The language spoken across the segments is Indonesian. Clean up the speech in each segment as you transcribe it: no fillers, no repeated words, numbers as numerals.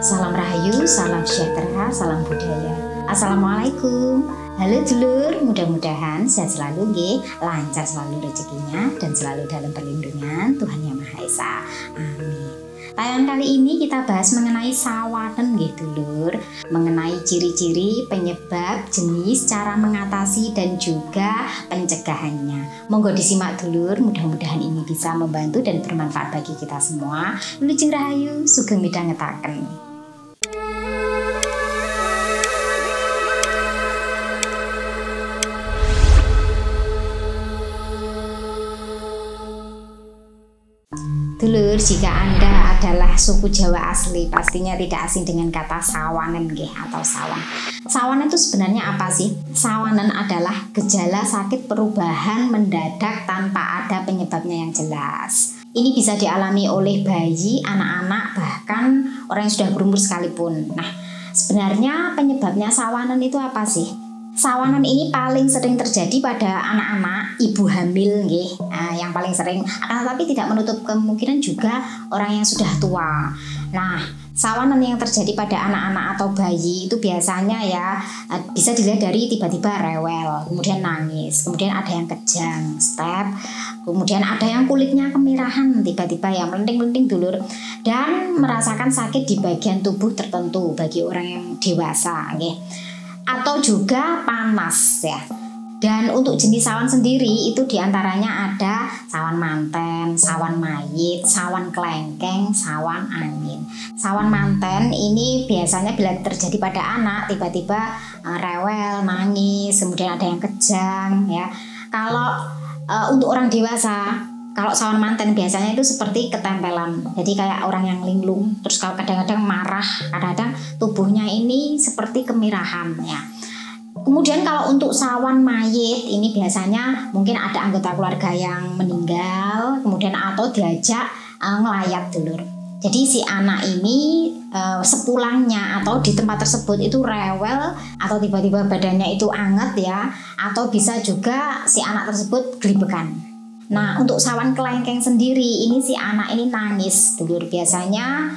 Salam Rahayu, salam sejahtera, salam budaya. Assalamualaikum. Halo dulur, mudah-mudahan sehat selalu nggih, lancar selalu rezekinya dan selalu dalam perlindungan Tuhan Yang Maha Esa. Amin. Tayangan kali ini kita bahas mengenai sawanen nggih dulur, mengenai ciri-ciri, penyebab, jenis, cara mengatasi dan juga pencegahannya. Monggo disimak dulur, mudah-mudahan ini bisa membantu dan bermanfaat bagi kita semua. Wilujeng Rahayu, sugeng midhangetaken. Dulur, jika Anda adalah suku Jawa asli, pastinya tidak asing dengan kata sawanen nggih atau sawan. Sawanen itu sebenarnya apa sih? Sawanen adalah gejala sakit perubahan mendadak tanpa ada penyebabnya yang jelas. Ini bisa dialami oleh bayi, anak-anak, bahkan orang yang sudah berumur sekalipun. Nah, sebenarnya penyebabnya sawanen itu apa sih? Sawanen ini paling sering terjadi pada anak-anak, ibu hamil nggih, yang paling sering. Akan tetapi tidak menutup kemungkinan juga orang yang sudah tua. Nah, sawanen yang terjadi pada anak-anak atau bayi itu biasanya ya bisa dilihat dari tiba-tiba rewel, kemudian nangis, kemudian ada yang kejang, step, kemudian ada yang kulitnya kemerahan tiba-tiba ya melenting-melenting dulur, dan merasakan sakit di bagian tubuh tertentu bagi orang yang dewasa nggih. Atau juga panas ya. Dan untuk jenis sawan sendiri itu diantaranya ada sawan manten, sawan mayit, sawan kelengkeng, sawan angin. Sawan manten ini biasanya bila terjadi pada anak tiba-tiba rewel, nangis, kemudian ada yang kejang ya. Kalau untuk orang dewasa, kalau sawan manten biasanya itu seperti ketempelan. Jadi kayak orang yang linglung, terus kalau kadang-kadang marah, kadang-kadang tubuhnya ini seperti kemerahan ya. Kemudian kalau untuk sawan mayit ini biasanya mungkin ada anggota keluarga yang meninggal, kemudian atau diajak ngelayat dulur. Jadi si anak ini sepulangnya atau di tempat tersebut itu rewel atau tiba-tiba badannya itu anget ya, atau bisa juga si anak tersebut gelibekan. Nah, untuk sawan kelengkeng sendiri ini si anak ini nangis dulur, biasanya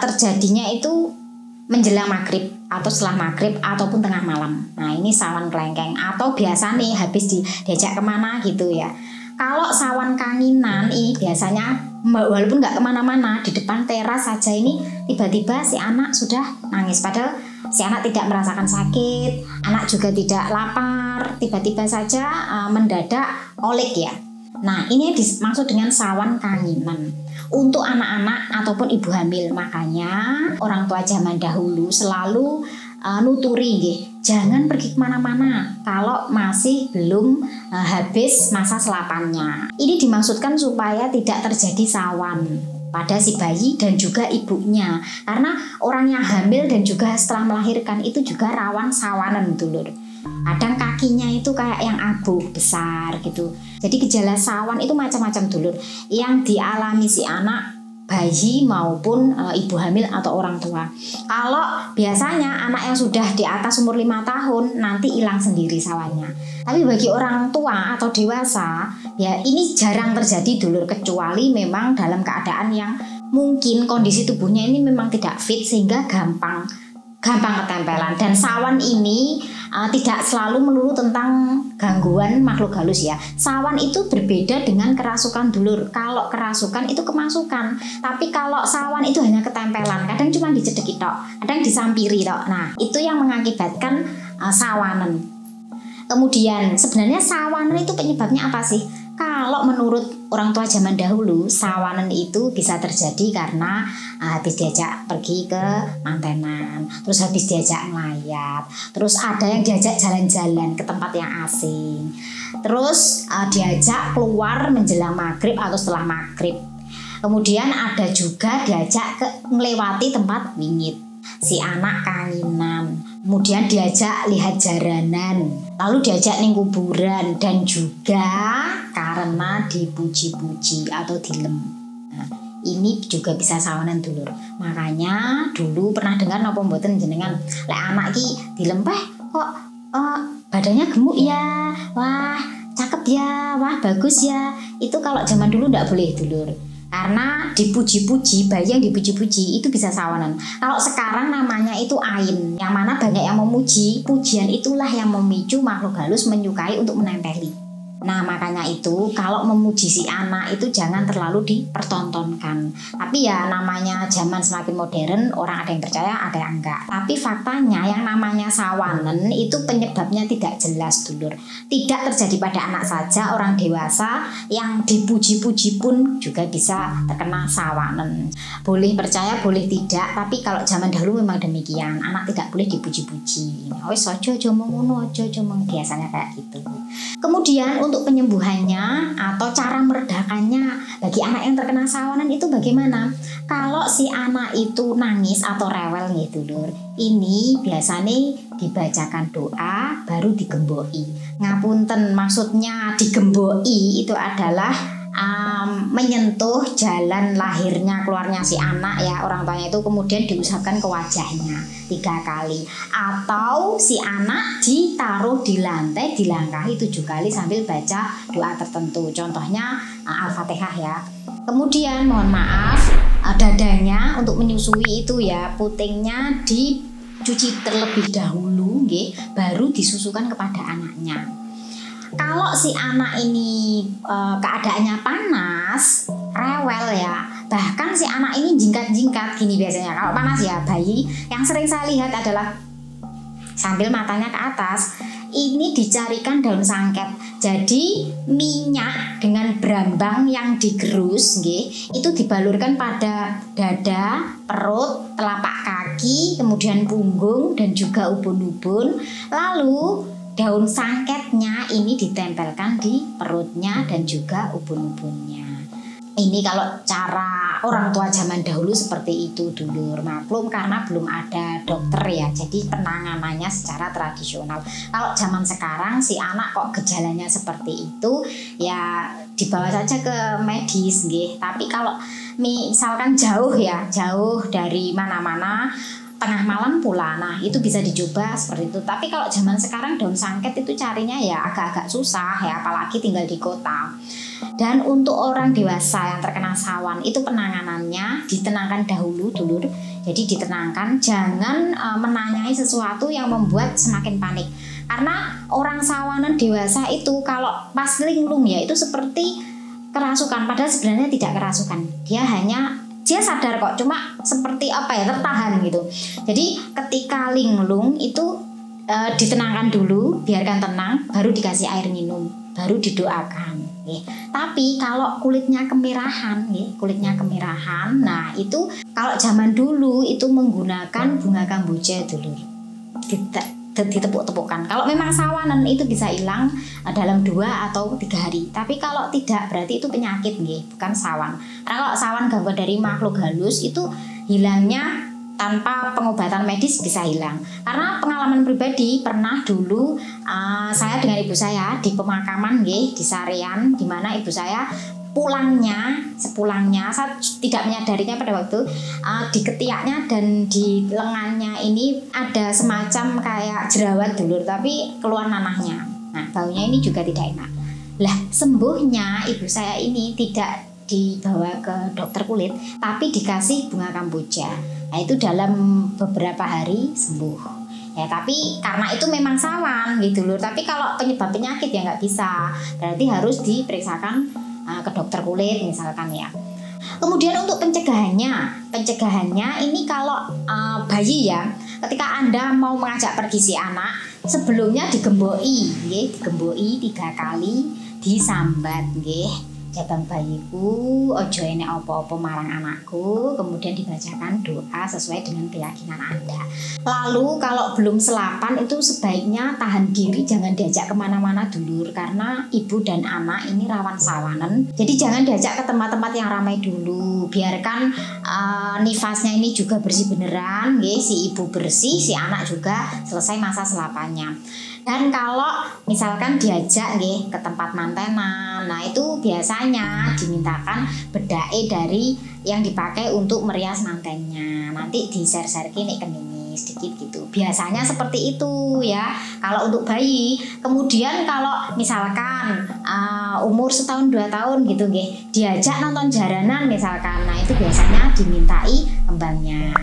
terjadinya itu menjelang maghrib atau setelah maghrib ataupun tengah malam. Nah, ini sawan kelengkeng. Atau biasa nih habis diajak kemana gitu ya. Kalau sawan kanginan ini biasanya walaupun nggak kemana-mana, di depan teras saja ini tiba-tiba si anak sudah nangis, padahal si anak tidak merasakan sakit, anak juga tidak lapar, tiba-tiba saja mendadak kolik ya. Nah, ini dimaksud dengan sawan kanginan untuk anak-anak ataupun ibu hamil. Makanya orang tua zaman dahulu selalu nuturi nggih, jangan pergi kemana-mana kalau masih belum habis masa selapannya. Ini dimaksudkan supaya tidak terjadi sawan pada si bayi dan juga ibunya. Karena orang yang hamil dan juga setelah melahirkan itu juga rawan sawanen dulur. Kadang kakinya itu kayak yang abu besar gitu. Jadi gejala sawan itu macam-macam dulur yang dialami si anak, bayi maupun ibu hamil atau orang tua. Kalau biasanya anak yang sudah di atas umur 5 tahun nanti hilang sendiri sawannya. Tapi bagi orang tua atau dewasa ya ini jarang terjadi dulur, kecuali memang dalam keadaan yang mungkin kondisi tubuhnya ini memang tidak fit sehingga gampang ketempelan. Dan sawan ini tidak selalu melulu tentang gangguan makhluk halus ya. Sawan itu berbeda dengan kerasukan dulur. Kalau kerasukan itu kemasukan, tapi kalau sawan itu hanya ketempelan. Kadang cuma dicedeki tok, kadang disampiri tok. Nah, itu yang mengakibatkan sawanen. Kemudian sebenarnya sawanen itu penyebabnya apa sih? Kalau menurut orang tua zaman dahulu, sawanen itu bisa terjadi karena habis diajak pergi ke mantenan, terus habis diajak ngelayat, terus ada yang diajak jalan-jalan ke tempat yang asing, terus diajak keluar menjelang maghrib atau setelah maghrib. Kemudian ada juga diajak melewati tempat wingit, si anak kanginan, kemudian diajak lihat jaranan, lalu diajak ning kuburan, dan juga karena dipuji-puji atau dilem. Nah, ini juga bisa sawanen dulur. Makanya dulu pernah dengar napa mboten jenengan, lek anak ki dilem kok badannya gemuk ya, wah cakep ya, wah bagus ya. Itu kalau zaman dulu ndak boleh dulur. Karena dipuji-puji, bayi yang dipuji-puji itu bisa sawanan. Kalau sekarang namanya itu ain, yang mana banyak yang memuji, pujian itulah yang memicu makhluk halus menyukai untuk menempeli. Nah makanya itu kalau memuji si anak itu jangan terlalu dipertontonkan. Tapi ya namanya zaman semakin modern, orang ada yang percaya ada yang enggak. Tapi faktanya yang namanya sawanen itu penyebabnya tidak jelas dulur. Tidak terjadi pada anak saja, orang dewasa yang dipuji-puji pun juga bisa terkena sawanen. Boleh percaya boleh tidak, tapi kalau zaman dahulu memang demikian. Anak tidak boleh dipuji-puji. Wis aja ngono, aja biasanya kayak gitu. Kemudian untuk penyembuhannya atau cara meredakannya bagi anak yang terkena sawanan itu bagaimana? Kalau si anak itu nangis atau rewel gitu lur, ini biasanya dibacakan doa baru digemboi. Ngapunten, maksudnya digemboi itu adalah menyentuh jalan lahirnya keluarnya si anak ya, orang tuanya itu kemudian diusapkan ke wajahnya 3 kali, atau si anak ditaruh di lantai dilangkahi 7 kali sambil baca doa tertentu, contohnya Al-Fatihah ya. Kemudian mohon maaf, dadanya untuk menyusui itu ya putingnya dicuci terlebih dahulu baru disusukan kepada anaknya. Kalau si anak ini keadaannya panas, rewel ya, bahkan si anak ini jingkat-jingkat gini biasanya. Kalau panas ya, bayi yang sering saya lihat adalah sambil matanya ke atas, ini dicarikan daun sangket. Jadi minyak dengan brambang yang digerus itu dibalurkan pada dada, perut, telapak kaki, kemudian punggung dan juga ubun-ubun. Lalu daun sangketnya ini ditempelkan di perutnya dan juga ubun-ubunnya. Ini kalau cara orang tua zaman dahulu seperti itu dulur. Maklum karena belum ada dokter ya, jadi penanganannya secara tradisional. Kalau zaman sekarang si anak kok gejalanya seperti itu, ya dibawa saja ke medis Tapi kalau misalkan jauh dari mana-mana, tengah malam pula, nah itu bisa dicoba seperti itu. Tapi kalau zaman sekarang daun sangket itu carinya ya agak-agak susah ya, apalagi tinggal di kota. Dan untuk orang dewasa yang terkena sawan itu penanganannya ditenangkan dahulu dulur. Jadi ditenangkan, jangan menanyai sesuatu yang membuat semakin panik. Karena orang sawanan dewasa itu kalau pas linglung ya itu seperti kerasukan, padahal sebenarnya tidak kerasukan. Dia sadar kok, cuma seperti tertahan gitu. Jadi ketika linglung itu ditenangkan dulu, biarkan tenang, baru dikasih air minum, baru didoakan. Tapi kalau kulitnya kemerahan, nah itu kalau zaman dulu itu menggunakan bunga kamboja dulu, ditepuk-tepukkan. Kalau memang sawanan itu bisa hilang dalam 2 atau 3 hari. Tapi kalau tidak berarti itu penyakit bukan sawan. Karena kalau sawan gangguan dari makhluk halus itu hilangnya tanpa pengobatan medis bisa hilang. Karena pengalaman pribadi pernah dulu saya dengan ibu saya di pemakaman di Sarean, di mana ibu saya sepulangnya saya tidak menyadarinya pada waktu di ketiaknya dan di lengannya ini ada semacam kayak jerawat dulur, tapi keluar nanahnya. Nah baunya ini juga tidak enak. Lah sembuhnya ibu saya ini tidak dibawa ke dokter kulit, tapi dikasih bunga kamboja. Nah itu dalam beberapa hari sembuh. Ya tapi karena itu memang sawan lur. Tapi kalau penyebab penyakit ya nggak bisa, berarti harus diperiksakan ke dokter kulit misalkan ya. Kemudian untuk pencegahannya ini kalau bayi ya, ketika Anda mau mengajak pergi si anak, sebelumnya digemboi 3 kali, disambat jabang bayiku, ojo enek opo-opo marang anakku, kemudian dibacakan doa sesuai dengan keyakinan Anda. Lalu kalau belum selapan itu sebaiknya tahan diri, jangan diajak kemana-mana dulur, karena ibu dan anak ini rawan sawanan. Jadi jangan diajak ke tempat-tempat yang ramai dulu, biarkan nifasnya ini juga bersih beneran, si ibu bersih, si anak juga selesai masa selapannya. Dan kalau misalkan diajak ke tempat mantenan, nah itu biasanya dimintakan bedae dari yang dipakai untuk merias mantennya. Nanti diser-serki nek kendingi. sedikit gitu. Biasanya seperti itu ya kalau untuk bayi. Kemudian kalau misalkan umur setahun 2 tahun gitu nggih, diajak nonton jaranan misalkan, nah itu biasanya dimintai kembangnya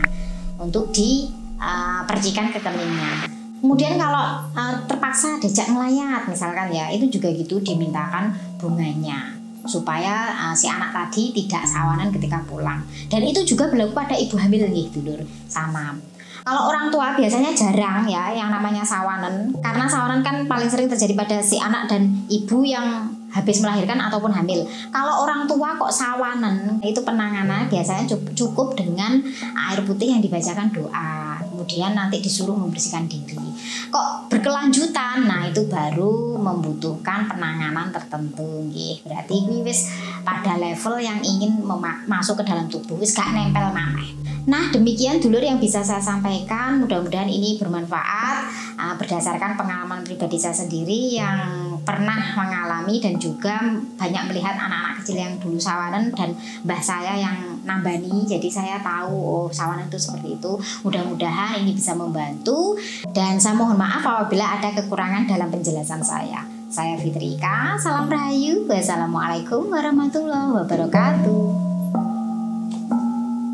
untuk dipercikan ke keningnya. Kemudian kalau terpaksa diajak ngelayat misalkan ya, itu juga gitu dimintakan bunganya supaya si anak tadi tidak sawanan ketika pulang. Dan itu juga berlaku pada ibu hamil nih dulur, sama. Kalau orang tua biasanya jarang ya yang namanya sawanan, karena sawanan kan paling sering terjadi pada si anak dan ibu yang habis melahirkan ataupun hamil. Kalau orang tua kok sawanan, itu penanganan biasanya cukup dengan air putih yang dibacakan doa, kemudian nanti disuruh membersihkan diri. Kok berkelanjutan, nah itu baru membutuhkan penanganan tertentu nggih. Berarti wis pada level yang ingin masuk ke dalam tubuh, wis gak nempel maneh. Nah demikian dulur yang bisa saya sampaikan, mudah-mudahan ini bermanfaat berdasarkan pengalaman pribadi saya sendiri yang pernah mengalami dan juga banyak melihat anak-anak kecil yang dulu sawanan dan mbah saya yang nambani, jadi saya tahu oh sawanan itu seperti itu. Mudah-mudahan ini bisa membantu dan saya mohon maaf apabila ada kekurangan dalam penjelasan saya. Saya Fitrika, salam rahayu, wassalamualaikum warahmatullahi wabarakatuh.